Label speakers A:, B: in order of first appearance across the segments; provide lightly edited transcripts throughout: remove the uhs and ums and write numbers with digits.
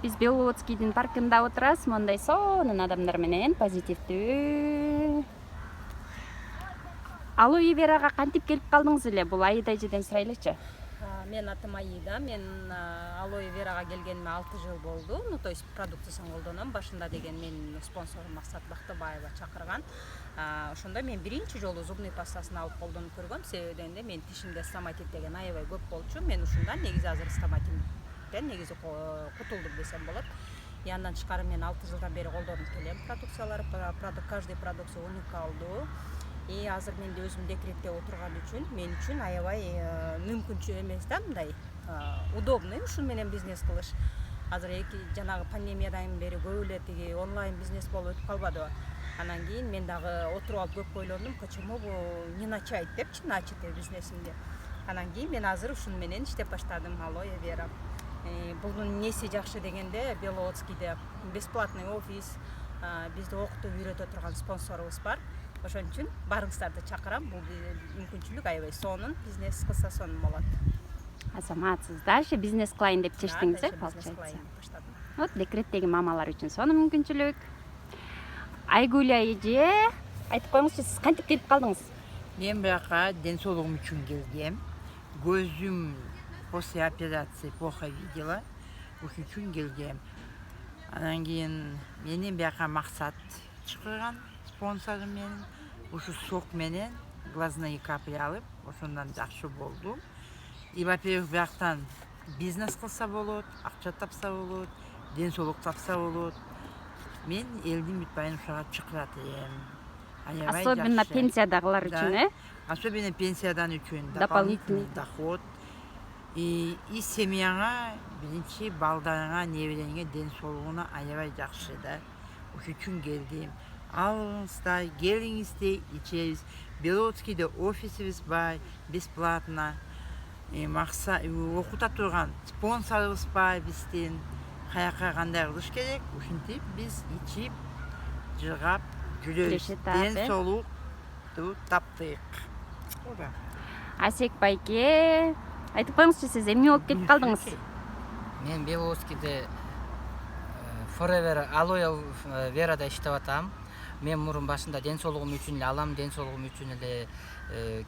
A: Биз Беловодскийдин паркында отурабыз, мондай сонун адамдар менен позитивдүү. Алоэ верага кантип келип калдыңыз эле? Бул Аида эжеден сурайлычы.
B: Мен атым Аида. Мен алоэ верага келгениме 6 жыл болду. То есть продукциясын колдоном. Башында деген мен спонсорум Максат Бактыбаева чакырган. Ошондо мен биринчи жолу зубный пастасын алып колдонуп көргөм. Себеби дегенде мен тишимде стоматит деген аябай көп болчу. Мен ушундан негизи азыр стоматиттен негизи кутулдум десем болот. И андан тышкары мен 6 жылдан бери колдонуп келем продукцияларды. Каждый продукция уникалдуу. И азыр менде өзүм декретте отурган үчүн мен үчүн аябай мүмкүнчү эмес да, мындай удобный ушун менен бизнес кылыш. Азыр жанагы пандемиядан бери көп эле тиги онлайн бизнес болуп өтүп калбадыбы? Анан кийин мен дагы отуруп алып көп ойлондум, почему бу не начать депчи, начать бизнесимди. Анан кийин мен азыр ушун менен иштеп баштадым, алоэ вера. Бунун неси жакшы дегенде, Беловодскийде бесплатный офис, бизди окутуп үйрөтө турган спонсорубуз бар. Ошон үчүн барыңыздарды чакырам. Бул мүмкүнчүлүк аябай сонун, бизнес кылса сонун болот.
A: Азаматсыз дальше бизнес кылайын деп чечтиңиз, получается. Вот декреттеги мамалар үчүн сонун мүмкүнчүлүк. Айгүл эже, айтып коюңузчу, сиз кантип келип калдыңыз?
C: Мен бияка ден соолугум үчүн келгем. Көзүм после операции плохо видела. Ошон үчүн келгем. Анан кийин менин бияка Максат чакырган. Спонсорум менен ушу сок менен глазные капли алып, ошондон жакшы болду. И во-первых, бияктан бизнес кылса болот, акча тапса болот, ден соолук тапса болот. Мен элдин бүт баайын ушуга чакырат элем.
A: Особенно пенсиядагылар үчүн,
C: Особенно пенсиядан үчүн
A: дополнительный
C: доход. И семьяңа, биринчи балдарыңа, небереңе ден соолугуна аябай жакшы да. Ошон үчүн келдим. Алыңыздар, келиңиздер, ичебиз. Беловодскийде офисибиз бар, бесплатно. Окута турган спонсорубуз бар биздин. Каяка кандай кылыш керек? Ушинтип биз ичип, жыргап жүрөбүз. Ден соолукту таптык.
A: Асек байке, айтып коюңузчу, сиз эмне болуп кетип калдыңыз?
D: Мен Беловодскийде Forever алоэ верада иштеп атам. Мен мурун башында ден соолугум үчүн эле алам, ден соолугум үчүн эле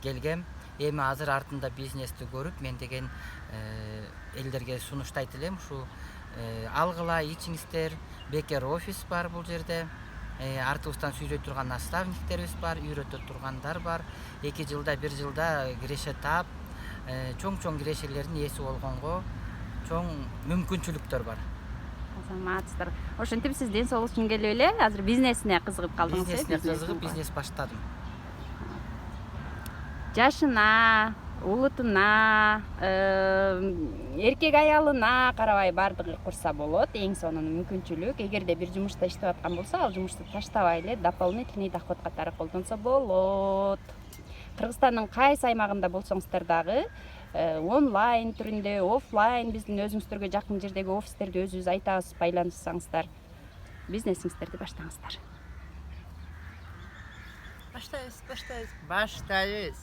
D: келгем. Эми азыр артында бизнести көрүп, мен деген элдерге сунуштайт элем. Ушу алгыла, ичиңиздер, бекер офис бар бул жерде. Артыбыздан сүйлөй турган наставниктерибиз бар, үйрөтө тургандар бар. 2 жылда, 1 жылда киреше таап, чоң кирешелердин ээси болгонго чоң мүмкүнчүлүктөр бар.
A: Азаматсыздар. Ошентип сиз ден соолук үчүн келип эле азыр бизнесине кызыгып калдыңыз.
D: Бизнесине кызыгып, бизнес баштадым.
A: Жашына, улутуна, эркек аялына карабай баардыгы курса болот. Эң сонун мүмкүнчүлүк. Эгерде бир жумушта иштеп аткан болсо, ал жумушту таштабай эле дополнительный доход катары колдонсо болот. Кыргызстандын кайсы аймагында болсоңуздар дагы онлайн түрүндө, офлайн биздин өзүңүздөргө жакын жердеги офистерди өзүбүз айтабыз, байланышсаңыздар, бизнесиңиздерди баштаңыздар.
C: Баштайбыз.